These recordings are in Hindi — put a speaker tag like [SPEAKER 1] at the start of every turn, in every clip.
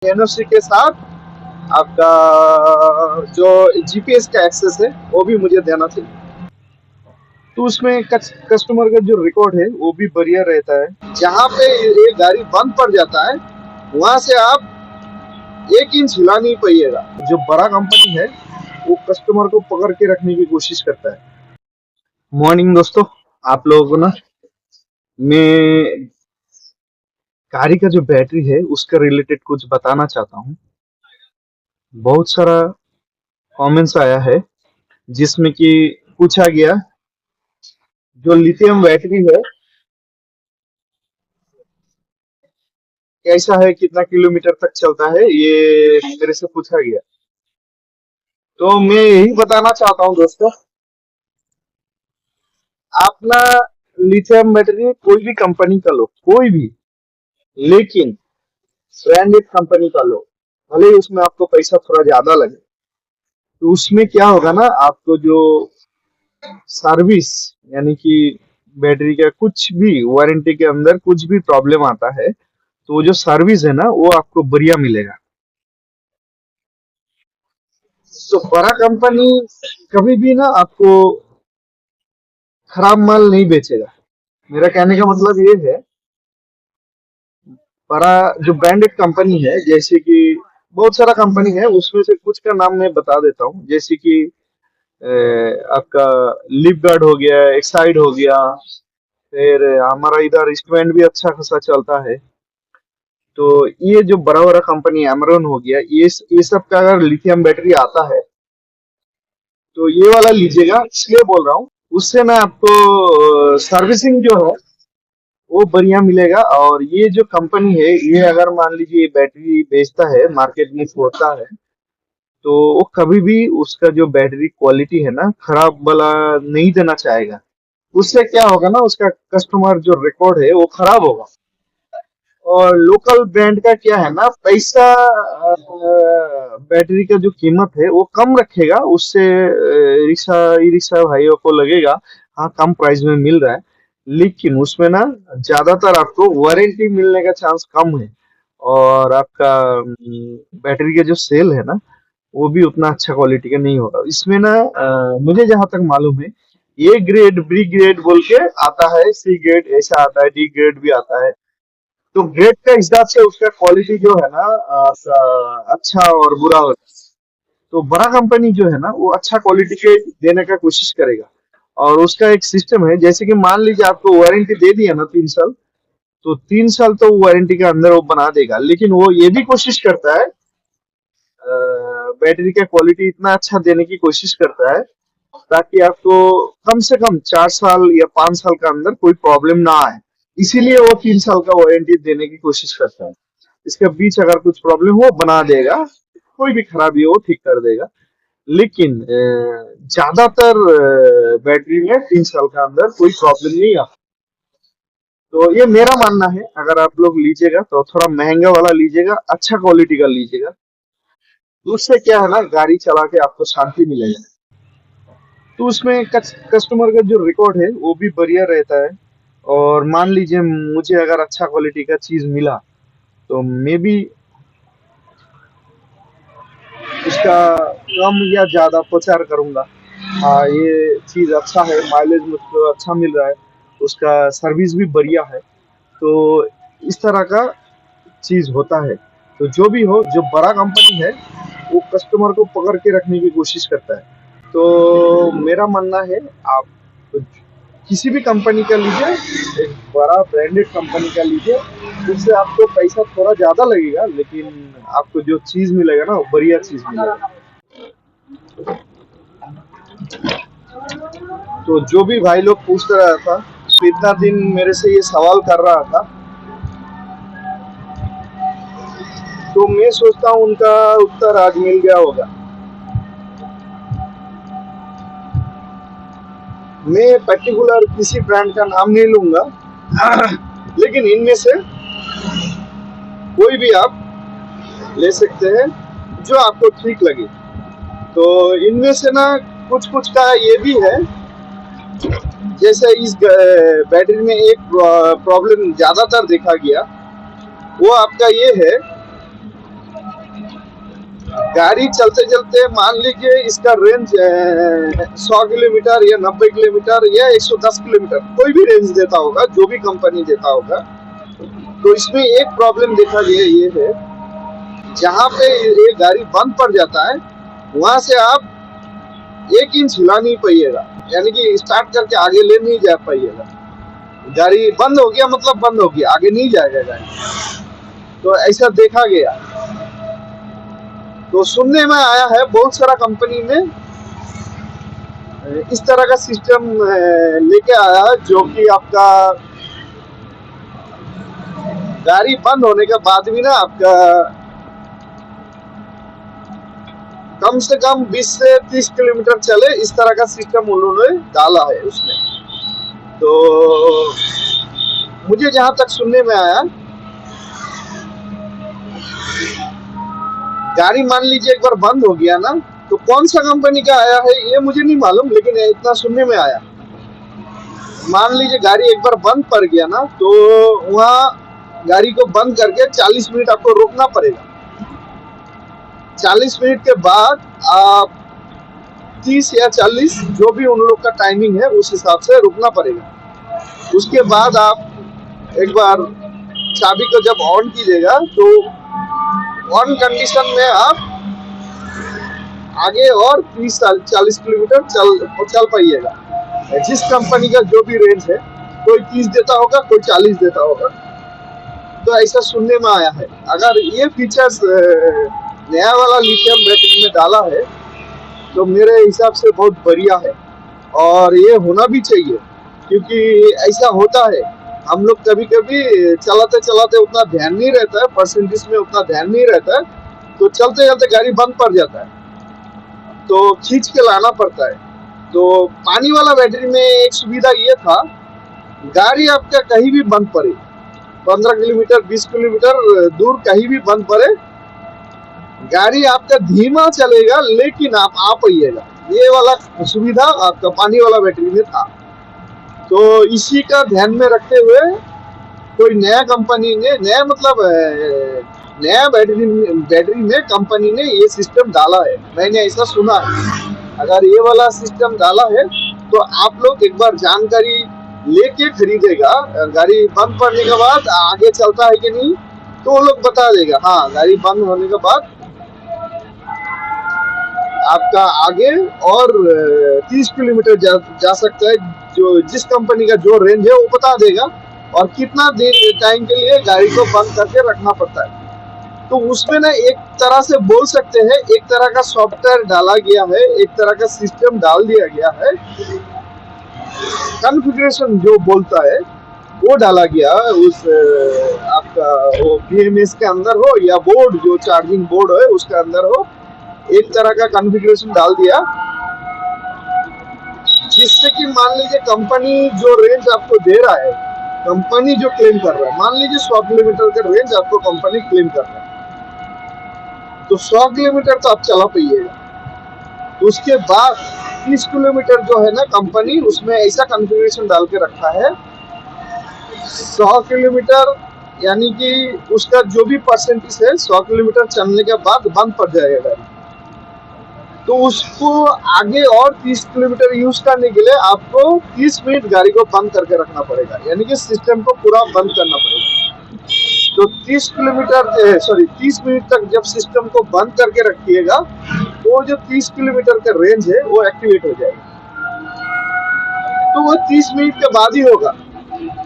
[SPEAKER 1] एनओसी के साथ आपका जो जीपीएस का एक्सेस है वो भी मुझे देना चाहिए। तो उसमें कस्टमर का जो रिकॉर्ड है वो भी बढ़िया रहता है। जहाँ पे ये गाड़ी बंद पड़ जाता है वहां से आप 1 इंच हिला नहीं पाइएगा। जो बड़ा कंपनी है वो कस्टमर को पकड़ के रखने की कोशिश करता है। मॉर्निंग दोस्तों, आप लोगों को ना मैं गाड़ी का जो बैटरी है उसका रिलेटेड कुछ बताना चाहता हूँ। बहुत सारा कमेंट्स आया है जिसमें कि पूछा गया जो लिथियम बैटरी है कैसा है, कितना किलोमीटर तक चलता है, ये मेरे से पूछा गया। तो मैं यही बताना चाहता हूँ दोस्तों, आप ना लिथियम बैटरी कोई भी कंपनी का लो, कोई भी, लेकिन ब्रांडेड कंपनी का लो, भले ही उसमें आपको पैसा थोड़ा ज्यादा लगे। तो उसमें क्या होगा ना, आपको जो सर्विस यानी कि बैटरी का कुछ भी वारंटी के अंदर कुछ भी प्रॉब्लम आता है तो वो जो सर्विस है ना वो आपको बढ़िया मिलेगा। तो बड़ा कंपनी कभी भी ना आपको खराब माल नहीं बेचेगा। मेरा कहने का मतलब ये है, बड़ा जो ब्रांडेड कंपनी है, जैसे कि बहुत सारा कंपनी है, उसमें से कुछ का नाम मैं बता देता हूँ। जैसे कि आपका लिप गार्ड हो गया, एक्साइड हो गया, फिर हमारा इधर इंस्ट्रूमेंट भी अच्छा खासा चलता है। तो ये जो बड़ा बड़ा कंपनी एमरॉन हो गया, ये सब का अगर लिथियम बैटरी आता है तो ये वाला लीजिएगा, इसलिए बोल रहा हूँ। उससे ना आपको सर्विसिंग जो है वो बढ़िया मिलेगा। और ये जो कंपनी है, ये अगर मान लीजिए बैटरी बेचता है, मार्केट में छोड़ता है, तो वो कभी भी उसका जो बैटरी क्वालिटी है ना खराब वाला नहीं देना चाहेगा। उससे क्या होगा ना, उसका कस्टमर जो रिकॉर्ड है वो खराब होगा। और लोकल ब्रांड का क्या है ना, पैसा बैटरी का जो कीमत है वो कम रखेगा। उससे रिक्शा ई रिक्शा भाइयों को लगेगा हाँ कम प्राइस में मिल रहा है, लेकिन उसमें ना ज्यादातर आपको वारंटी मिलने का चांस कम है। और आपका बैटरी का जो सेल है ना वो भी उतना अच्छा क्वालिटी का नहीं होगा। इसमें ना मुझे जहां तक मालूम है, ए ग्रेड बी ग्रेड बोल के आता है, सी ग्रेड ऐसा आता है, डी ग्रेड भी आता है। तो ग्रेड के हिसाब से उसका क्वालिटी जो है ना अच्छा और बुरा होता है। तो बड़ा कंपनी जो है ना वो अच्छा क्वालिटी के देने का कोशिश करेगा। और उसका एक सिस्टम है, जैसे कि मान लीजिए आपको वारंटी दे दिया ना 3 साल, तो 3 साल तो वारंटी के अंदर वो बना देगा। लेकिन वो ये भी कोशिश करता है, बैटरी का क्वालिटी इतना अच्छा देने की कोशिश करता है ताकि आपको कम से कम 4 साल या 5 साल का अंदर कोई प्रॉब्लम ना आए। इसीलिए वो 3 साल का वारंटी देने की कोशिश करता है। इसके बीच अगर कुछ प्रॉब्लम हो बना देगा, कोई भी खराबी हो ठीक कर देगा। लेकिन ज्यादातर बैटरी में 3 साल का अंदर कोई प्रॉब्लम नहीं आता। तो ये मेरा मानना है, अगर आप लोग लीजिएगा तो थोड़ा महंगा वाला लीजिएगा, अच्छा क्वालिटी का लीजिएगा। तो उससे क्या है ना, गाड़ी चला के आपको शांति मिलेगा। तो उसमें कस्टमर का जो रिकॉर्ड है वो भी बढ़िया रहता है। और मान लीजिए मुझे अगर अच्छा क्वालिटी का चीज मिला तो मे बी उसका कम या ज्यादा प्रचार करूंगा। हाँ ये चीज अच्छा है, माइलेज मुझको अच्छा मिल रहा है, उसका सर्विस भी बढ़िया है। तो इस तरह का चीज होता है। तो जो भी हो, जो बड़ा कंपनी है वो कस्टमर को पकड़ के रखने की कोशिश करता है। तो मेरा मानना है, आप किसी भी कंपनी का लीजिए, एक बड़ा ब्रांडेड कंपनी का लीजिए। उससे आपको पैसा थोड़ा ज्यादा लगेगा, लेकिन आपको जो चीज मिलेगा ना वो बढ़िया चीज मिलेगा। तो जो भी भाई लोग पूछ रहा था, तो इतना दिन मेरे से ये सवाल कर रहा था, तो मैं सोचता हूँ उनका उत्तर आज मिल गया होगा। मैं पर्टिकुलर किसी ब्रांड का नाम नहीं लूंगा, लेकिन इनमें से कोई भी आप ले सकते हैं जो आपको ठीक लगे। तो इनमें से ना कुछ कुछ का ये भी है, जैसे इस बैटरी में एक प्रॉब्लम ज्यादातर देखा गया, वो आपका ये है गाड़ी चलते चलते मान लीजिए इसका रेंज 100 किलोमीटर या 90 किलोमीटर या 110 किलोमीटर कोई भी रेंज देता होगा, जो भी कंपनी देता होगा। तो इसमें एक प्रॉब्लम देखा गया ये है, जहाँ पे ये गाड़ी बंद पड़ जाता है वहां से आप 1 इंच हिला नहीं पाइएगा, यानी कि स्टार्ट करके आगे ले नहीं जा पाइएगा। गाड़ी बंद हो गया मतलब बंद हो गया, आगे नहीं जाएगा गाड़ी। तो ऐसा देखा गया। तो सुनने में आया है बहुत सारा कंपनी में इस तरह का सिस्टम लेके आया है, जो कि आपका गाड़ी बंद होने के बाद भी ना आपका कम से कम 20 से 30 किलोमीटर चले, इस तरह का सिस्टम उन्होंने डाला है उसमें। तो मुझे जहां तक सुनने में आया, गाड़ी मान लीजिए एक बार बंद हो गया ना, तो कौन सा कंपनी का आया है ये मुझे नहीं मालूम, लेकिन इतना सुनने में आया, मान लीजिए गाड़ी एक बार बंद पड़ गया ना, तो वहाँ गाड़ी को बंद करके 40 मिनट आपको रुकना पड़ेगा। 40 मिनट के बाद आप 30 या 40 जो भी उन लोग का टाइमिंग है उस हिसाब से रुकना पड़ेगा। उसके बाद आप एक बार चाबी को जब ऑन कीजिएगा तो ऑन कंडीशन में आप आगे और 30-40 किलोमीटर चल पाइएगा। जिस कंपनी का जो भी रेंज है, कोई 30 देता होगा, कोई 40 देता होगा। तो ऐसा सुनने में आया है। अगर ये फीचर्स नया वाला लिथियम बैटरी में डाला है तो मेरे हिसाब से बहुत बढ़िया है, और ये होना भी चाहिए, क्योंकि ऐसा होता है हम लोग कभी कभी चलाते चलाते उतना ध्यान नहीं रहता है, परसेंटेज में उतना ध्यान नहीं रहता है, तो चलते चलते गाड़ी बंद पड़ जाता है, तो खींच के लाना पड़ता है। तो पानी वाला बैटरी में एक सुविधा ये था, गाड़ी आपका कहीं भी बंद पड़े, 15 किलोमीटर 20 किलोमीटर दूर कहीं भी बंद पड़े, गाड़ी आपका धीमा चलेगा लेकिन आप आ पाइएगा। ये वाला सुविधा आपका पानी वाला बैटरी में था। तो इसी का ध्यान में रखते हुए कोई नया कंपनी ने, नया मतलब नया बैटरी में कंपनी ने ये सिस्टम डाला है, मैंने ऐसा सुना है। अगर ये वाला सिस्टम डाला है तो आप लोग एक बार जानकारी लेके खरीदेगा। गाड़ी बंद पड़ने के बाद आगे चलता है कि नहीं, तो वो लोग बता देगा। हाँ, गाड़ी बंद होने के बाद आपका आगे और 30 किलोमीटर जा सकता है। जो जिस कंपनी का जो रेंज है वो बता देगा, और कितना देर टाइम के लिए गाड़ी को बंद करके रखना पड़ता है। तो उसमें ना एक तरह से बोल सकते हैं, एक तरह का सॉफ्टवेयर डाला गया है, एक तरह का सिस्टम डाल दिया गया है, कॉन्फ़िगरेशन जो बोलता है वो डाला गया उस आपका वो BMS के अंदर हो या बोर्ड जो चार्जिंग बोर्ड है उसके अंदर हो, एक तरह का कॉन्फ़िगरेशन डाल दिया, जिससे कि मान लीजिए कंपनी जो रेंज आपको दे रहा है, कंपनी जो क्लेम कर रहा है, मान लीजिए 100 किलोमीटर का रेंज आपको कंपनी क्लेम कर रहा है, तो 100 किलोमीटर तो आप चला पाइएगा। उसके बाद 30 किलोमीटर जो है ना, कंपनी उसमें ऐसा कॉन्फ़िगरेशन डाल के रखा है, 100 किलोमीटर यानी कि उसका जो भी परसेंटेज है 100 किलोमीटर चलने के बाद बंद पड़ जाएगा गाड़ी। तो उसको आगे और 30 किलोमीटर यूज करने के लिए आपको 30 मिनट गाड़ी को बंद करके रखना पड़ेगा, यानी कि सिस्टम को पूरा बंद करना पड़ेगा। तो 30 मिनट तक जब सिस्टम को बंद करके रखिएगा तो जो 30 किलोमीटर का रेंज है वो एक्टिवेट हो जाएगा। तो वो 30 मिनट के बाद ही होगा।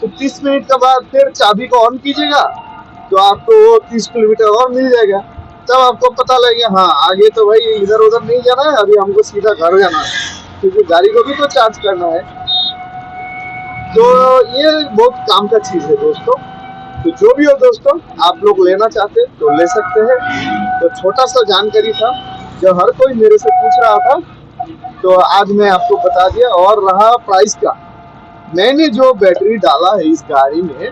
[SPEAKER 1] तो 30 मिनट के बाद फिर चाबी को ऑन कीजिएगा तो आपको वो 30 किलोमीटर और मिल जाएगा। तब आपको पता लगेगा हाँ, आगे तो भाई इधर उधर नहीं जाना है, अभी हमको सीधा घर जाना है, क्योंकि गाड़ी को भी तो चार्ज करना है। तो ये बहुत काम का चीज है दोस्तों। तो जो भी हो दोस्तों, आप लोग लेना चाहते तो ले सकते हैं। तो छोटा सा जानकारी था जो हर कोई मेरे से पूछ रहा था, तो आज मैं आपको बता दिया। और रहा प्राइस का, मैंने जो बैटरी डाला है इस गाड़ी में,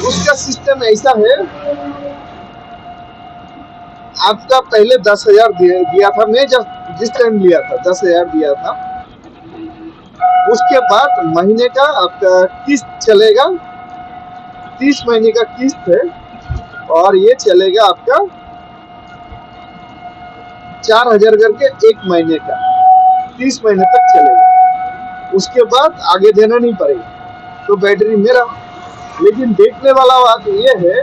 [SPEAKER 1] उसका सिस्टम ऐसा है, आपका पहले 10,000 दिया था, मैं जब जिस टाइम लिया था 10,000 दिया था। उसके बाद महीने का आपका किस्त चलेगा, 30 महीने का किस्त है, और ये चलेगा आपका 4,000 करके 1 महीने का 30 महीने तक चलेगा, उसके बाद आगे देना नहीं पड़ेगा। तो बैटरी मेरा। लेकिन देखने वाला बात ये है,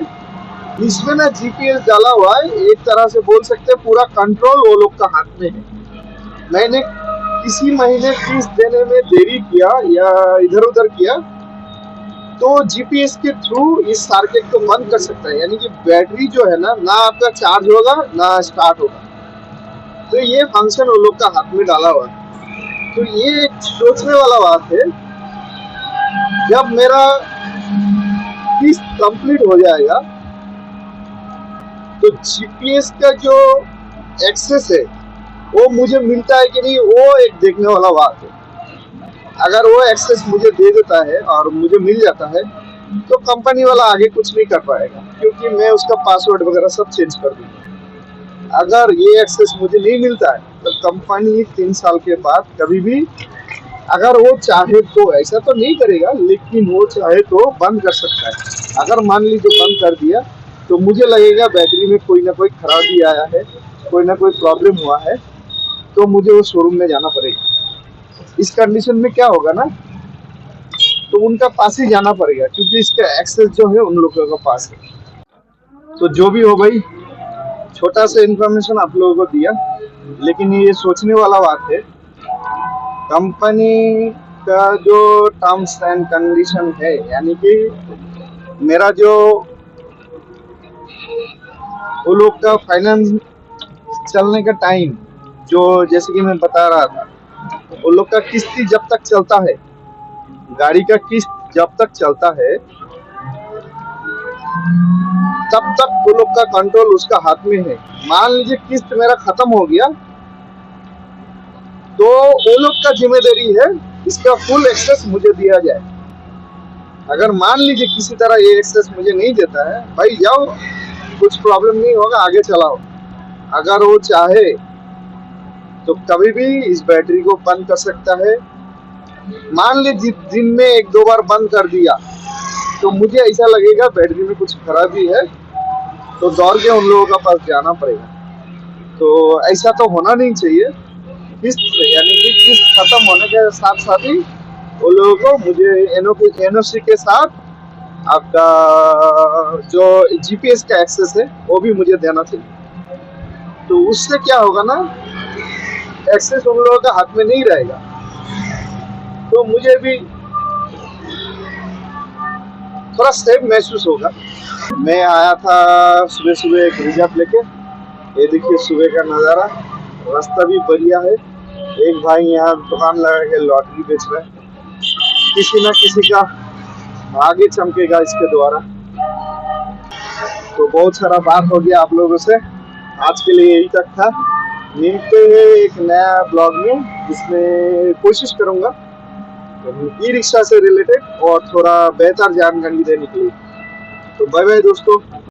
[SPEAKER 1] इसमें ना जीपीएस डाला हुआ है, एक तरह से बोल सकते हैं पूरा कंट्रोल वो लोग का हाथ में है। मैंने किसी महीने फीस देने में देरी किया या इधर उधर किया तो जीपीएस के थ्रू इस सर्किट को बंद कर सकता है, यानी कि बैटरी जो है ना आपका चार्ज होगा ना स्टार्ट होगा। तो ये फंक्शन वो लोग का हाथ में डाला हुआ है। तो ये एक सोचने वाला बात है, जब मेरा किस्त कंप्लीट हो जाएगा तो जीपीएस का जो एक्सेस है वो मुझे मिलता है कि नहीं, वो एक देखने वाला बात है। अगर वो एक्सेस मुझे दे देता है और मुझे मिल जाता है तो कंपनी वाला आगे कुछ नहीं कर पाएगा, क्योंकि मैं उसका पासवर्ड वगैरह सब चेंज कर दूंगा। अगर ये एक्सेस मुझे नहीं मिलता है तो कंपनी 3 साल के बाद कभी भी अगर वो चाहे तो, ऐसा तो नहीं करेगा, लेकिन वो चाहे तो बंद कर सकता है। अगर मान लीजिए बंद कर दिया तो मुझे लगेगा बैटरी में कोई ना कोई खराबी आया है, कोई ना कोई प्रॉब्लम हुआ है, तो मुझे वो शोरूम में जाना पड़ेगा। इस कंडीशन में क्या होगा ना, तो उनका पास ही जाना पड़ेगा, क्योंकि इसका एक्सेस जो है उन लोगों के पास है। तो जो भी हो भाई, छोटा सा इन्फॉर्मेशन आप लोगों को दिया, लेकिन ये सोचने वाला बात है, कंपनी का जो टर्म्स एंड कंडीशन है, यानी कि मेरा जो वो लोग का फाइनेंस चलने का टाइम, जो जैसे कि मैं बता रहा था, वो लोग का किस्ती जब तक चलता है, गाड़ी का किस्त जब तक चलता है तब तक वो लोग का कंट्रोल उसका हाथ में है। मान लीजिए किस्त मेरा खत्म हो गया तो वो लोग का जिम्मेदारी है इसका फुल एक्सेस मुझे दिया जाए। अगर मान लीजिए किसी तरह ये एक्सेस मुझे नहीं देता है, भाई जाओ, कुछ प्रॉब्लम नहीं होगा, आगे चलाओ। अगर वो चाहे तो कभी भी इस बैटरी को बंद कर सकता है। मान लीजिए दिन में 1-2 बार बंद कर दिया तो मुझे ऐसा लगेगा बैटरी में कुछ खराबी है, तो दौड़ के उन लोगों का पास जाना पड़ेगा। तो ऐसा तो होना नहीं चाहिए। किस्त यानी कि किस्त खत्म होने के साथ साथ ही वो लोगों को मुझे एनओसी के साथ आपका जो जीपीएस का एक्सेस है वो भी मुझे देना चाहिए। तो उससे क्या होगा ना, एक्सेस उन लोगों का हाथ में नहीं रहेगा, तो मुझे भी थोड़ा सेफ महसूस होगा। मैं आया था सुबह सुबह एक रिजर्व लेके, ये देखिए सुबह का नज़ारा, रास्ता भी बढ़िया है। एक भाई यहाँ दुकान लगा के लॉटरी बेच रहा है, किसी ना किसी का भाग्य चमकेगा इसके द्वारा। तो बहुत सारा बात हो गया आप लोगों से, आज के लिए यही तक था। मिलते हैं एक नया ब्लॉग में, जिसमें कोशिश करूंगा ई रिक्शा से रिलेटेड और थोड़ा बेहतर जानकारी देने के लिए। तो बाय बाय दोस्तों।